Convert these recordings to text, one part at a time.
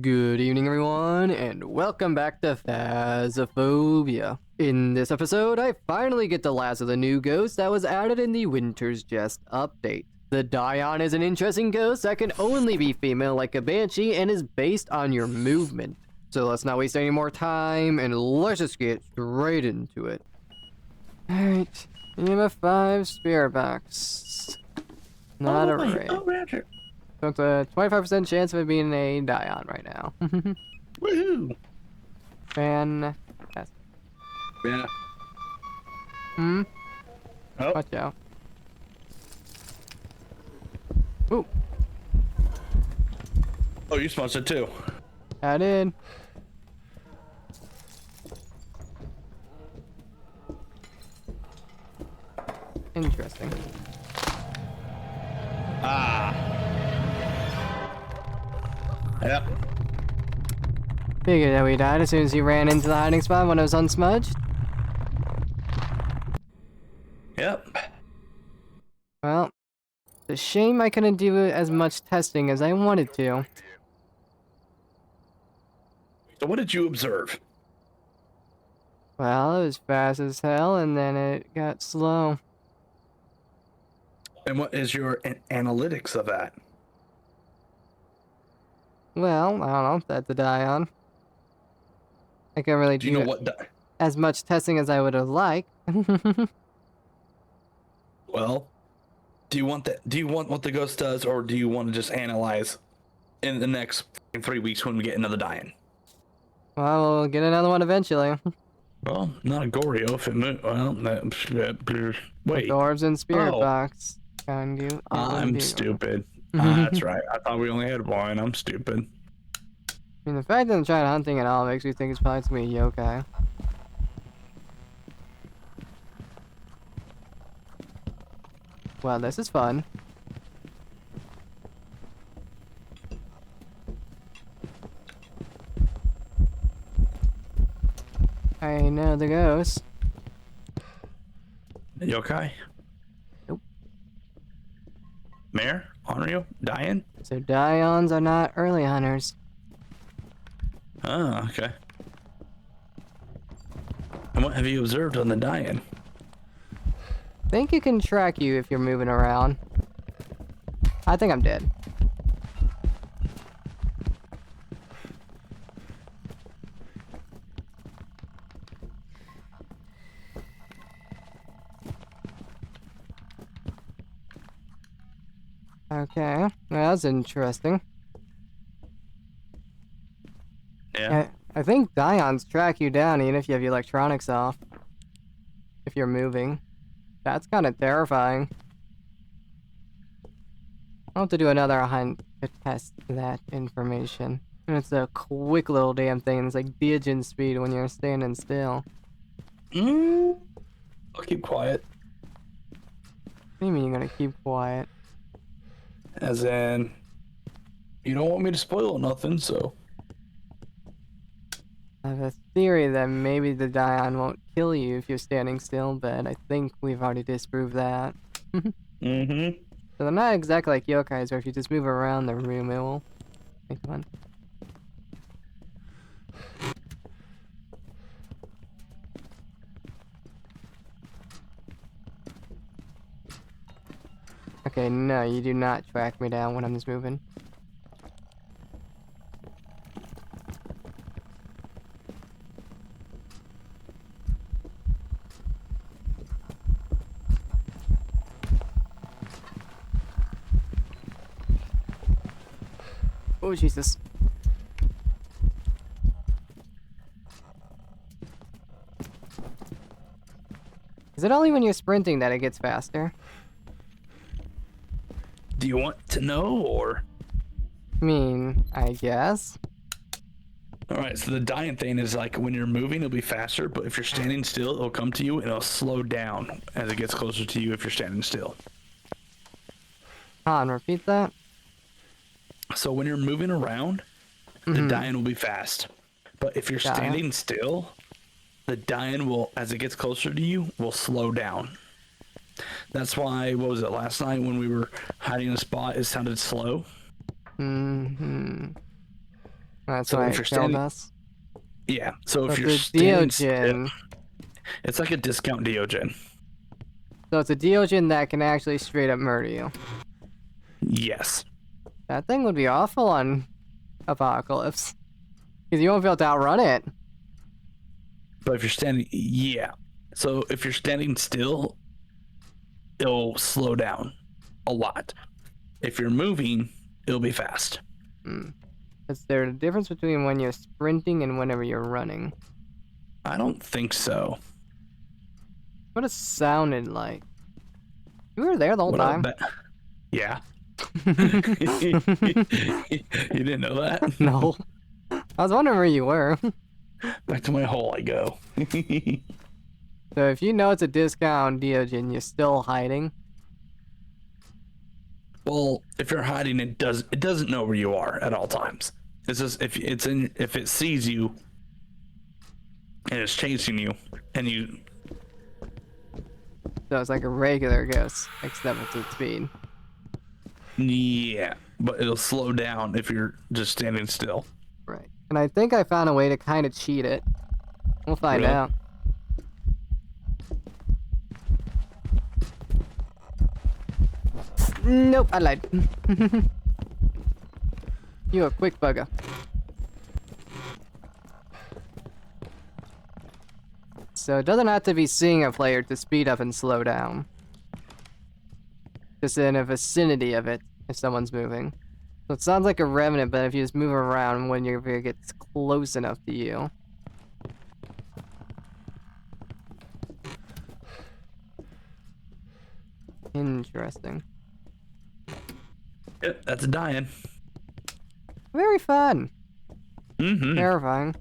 Good evening, everyone, and welcome back to Phasmophobia. In this episode, I finally get the last of the new ghosts that was added in the Winters Jest update. The Dayan is an interesting ghost that can only be female like a banshee and is based on your movement. So let's not waste any more time and let's just get straight into it. Alright, you have 5 spirit box. Not a raid. Roger. So it's a 25% chance of it being a Dayan right now. Woohoo! Fantastic. Yeah. Hmm? Oh. Watch out. Ooh, Oh, you sponsor it too. I did. Interesting. Yep. Figured that we died as soon as he ran into the hiding spot when it was unsmudged. Yep. Well, it's a shame I couldn't do as much testing as I wanted to. So what did you observe? Well, it was fast as hell and then it got slow. And what is your analytics of that? Well, I don't know if that's a Dayan. I can't really Do you know what? as much testing as I would have liked. Well, do you want that? Do you want what the ghost does, or do you want to just analyze in the next 3 weeks when we get another Dayan? Well, we'll get another one eventually. Well, not a Goryo if it moved. Well, wait. Dwarves and spirit Oh. box. Found you. I'm stupid. That's right. I thought we only had one. I'm stupid. I mean, the fact that I'm trying hunting at all makes me think it's probably gonna be a yokai. Well, this is fun. I know the ghost. You okay? Nope. Mayor? Honor Dayan? So Dayans are not early hunters. Oh, okay. And what have you observed on the Dayan? Think it can track you if you're moving around. I think I'm dead. Okay, well, that's interesting. Yeah. I think Dayans track you down even if you have your electronics off. If you're moving. That's kind of terrifying. I'll have to do another hunt to test that information. And it's a quick little damn thing. It's like Dayan speed when you're standing still. I'll keep quiet. What do you mean you're gonna keep quiet? As in, you don't want me to spoil nothing, so. I have a theory that maybe the Dayan won't kill you if you're standing still, but I think we've already disproved that. Mm-hmm. So they're not exactly like yokais, where if you just move around the room, it will make fun. Okay, no, you do not track me down when I'm just moving. Oh, Jesus. Is it only when you're sprinting that it gets faster? Do you want to know, or? I mean, I guess. Alright, so the Dayan thing is like when you're moving, it'll be faster, but if you're standing still, it'll come to you and it'll slow down as it gets closer to you if you're standing still. On, repeat that. So when you're moving around, the Dayan will be fast. But if you're Got it. standing still, the Dayan will, as it gets closer to you, will slow down. That's why, what was it, last night when we were hiding in a spot, it sounded slow? Mm-hmm. That's So why if it you're killed standing, us. yeah. So But if you're the standing still, Deogen, it's like a discount Deogen. so it's a Deogen that can actually straight up murder you. Yes. That thing would be awful on Apocalypse. Because you won't be able to outrun it. But if you're standing, yeah. So if you're standing still, it'll slow down a lot. If you're moving, it'll be fast. Is there a difference between when you're sprinting and whenever you're running? I don't think so. What it sounded like. You were there the whole What up, time? yeah. You didn't know that? No. I was wondering where you were. Back to my hole I go. So if you know it's a discount Deogen, you're still hiding. Well, if you're hiding, it doesn't know where you are at all times. It's just if it sees you and it's chasing you, and you. So it's like a regular ghost, except with its speed. Yeah, but it'll slow down if you're just standing still. Right. And I think I found a way to kind of cheat it. We'll find Really? out. Nope, I lied. You a quick bugger. So it doesn't have to be seeing a player to speed up and slow down. Just in a vicinity of it, if someone's moving. So it sounds like a revenant, but if you just move around when your vehicle gets close enough to you. Interesting. Yep, that's a Dayan. Very fun. Mm-hmm. Terrifying.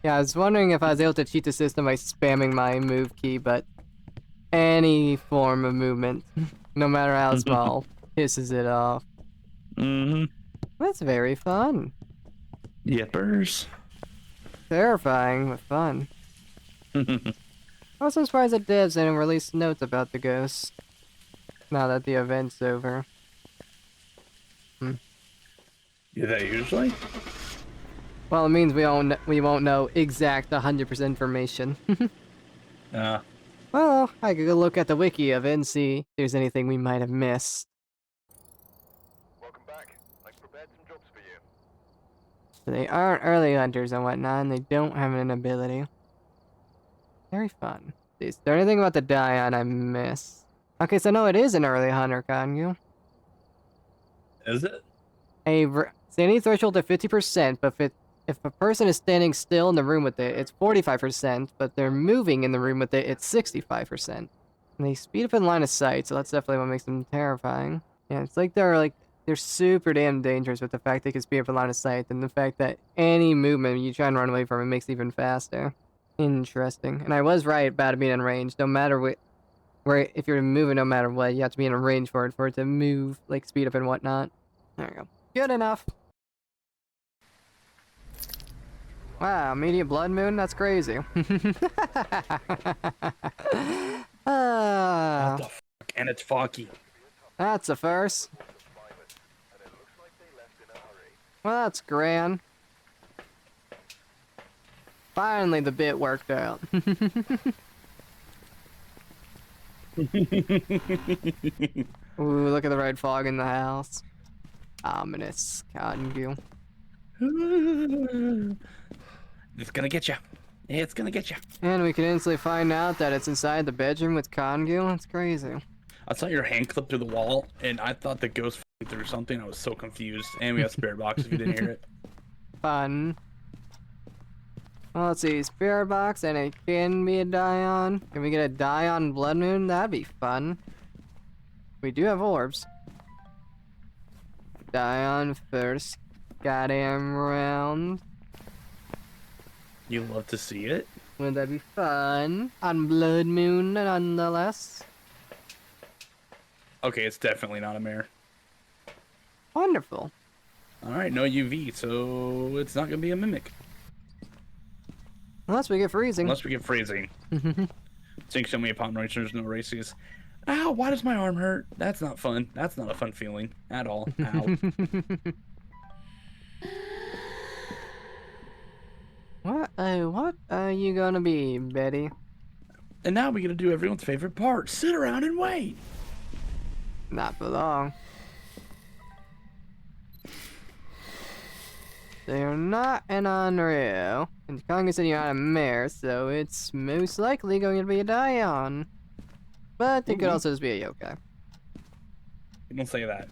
Yeah, I was wondering if I was able to cheat the system by spamming my move key, but any form of movement, no matter how small, pisses it off. Mm-hmm. That's very fun. Yippers. Terrifying, but fun. I was surprised that devs didn't release notes about the ghost. Now that the event's over. Yeah, that usually. Well, it means we won't know exact 100% information. Well, I could go look at the wiki of it and see if there's anything we might have missed. Welcome back. I've prepared some jobs for you. So they aren't early hunters and whatnot, and they don't have an ability. Very fun. Is there anything about the Dayan I missed? Okay, so no, it is an early hunter, Kangu. Is it? Sanity threshold at 50%, but if a person is standing still in the room with it, it's 45%, but they're moving in the room with it, it's 65%. And they speed up in line of sight, so that's definitely what makes them terrifying. Yeah, it's like they're super damn dangerous with the fact they can speed up in line of sight, and the fact that any movement you try and run away from it makes it even faster. Interesting. And I was right about it being in range. No matter if you're moving, no matter what, you have to be in a range for it to move, like speed up and whatnot. There we go. Good enough. Wow, immediate blood moon? That's crazy. What the fuck? And it's foggy. That's a first. Well, that's grand. Finally, the bit worked out. Ooh, look at the red fog in the house. Ominous cotton goo. It's gonna get you. It's gonna get you. And we can instantly find out that it's inside the bedroom with cotton goo. That's crazy. I saw your hand clip through the wall, and I thought the ghost threw something. I was so confused. And we got spirit box if you didn't hear it. Fun. Well, let's see. Spirit box, and it can be a Dayan. Can we get a Dayan blood moon? That'd be fun. We do have orbs. Dayan first goddamn round. You love to see it. Wouldn't that be fun? On blood moon, nonetheless. Okay, it's definitely not a mare. Wonderful. Alright, no UV, so it's not gonna be a mimic. Unless we get freezing. Unless we get freezing. Sync show me upon right, there's no races. Ow, why does my arm hurt? That's not fun. That's not a fun feeling at all. Ow. So, what are you gonna be, Betty? And now we gotta do everyone's favorite part. Sit around and wait. Not for long. So you're not an unreal, and Congress said you're not a mare, so it's most likely going to be a Dayan. But it could also just be a yokai. Don't say that.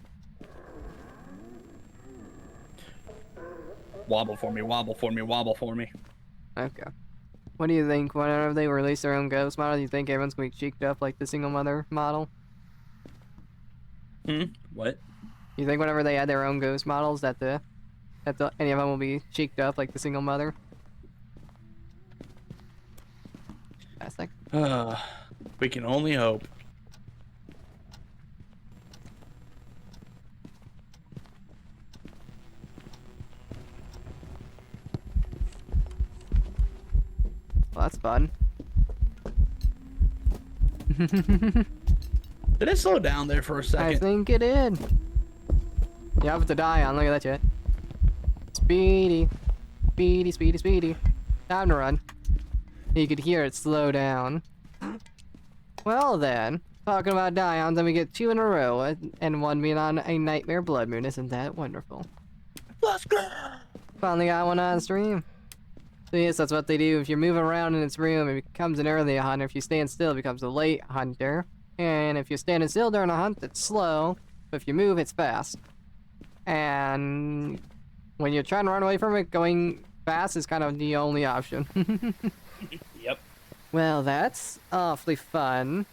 Wobble for me, wobble for me, wobble for me. Okay. What do you think? Whenever they release their own ghost model, do you think everyone's going to be cheeked up like the single mother model? What? You think whenever they add their own ghost models that any of them will be cheeked up like the single mother? Last thing. We can only hope. Well, that's fun. Did it slow down there for a I second? think it did. Yeah, with the Dayan, look at that shit. Speedy. Speedy, speedy, speedy. Time to run. You could hear it slow down. Well then, talking about Dayans, and we get 2 in a row, and one being on a Nightmare Blood Moon. Isn't that wonderful? Let's go. Finally got one on stream. So yes, that's what they do. If you're moving around in its room, it becomes an early hunter. If you stand still, it becomes a late hunter. And if you're standing still during a hunt, it's slow. But if you move, it's fast. And when you're trying to run away from it, going fast is kind of the only option. Yep. Well, that's awfully fun.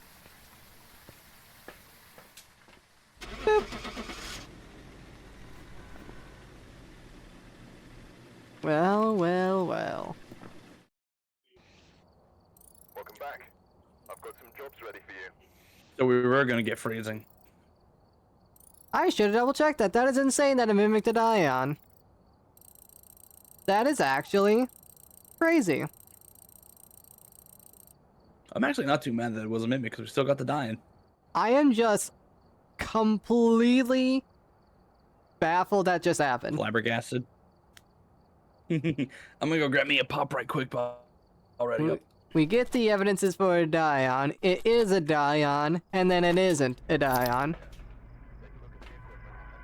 Boop. Well, well, well. Welcome back. I've got some jobs ready for you. So we were gonna get freezing. I should have double checked that. That is insane that it mimicked a Dayan. That is actually crazy. I'm actually not too mad that it was a mimic because we still got the dying. I am just completely baffled that just happened. Flabbergasted. I'm gonna go grab me a pop right quick, pop. Already up. We get the evidences for a Dayan. It is a Dayan, and then it isn't a Dayan.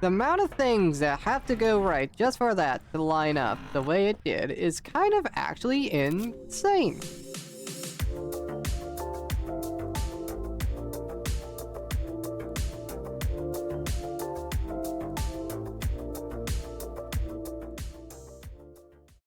The amount of things that have to go right just for that to line up the way it did is kind of actually insane.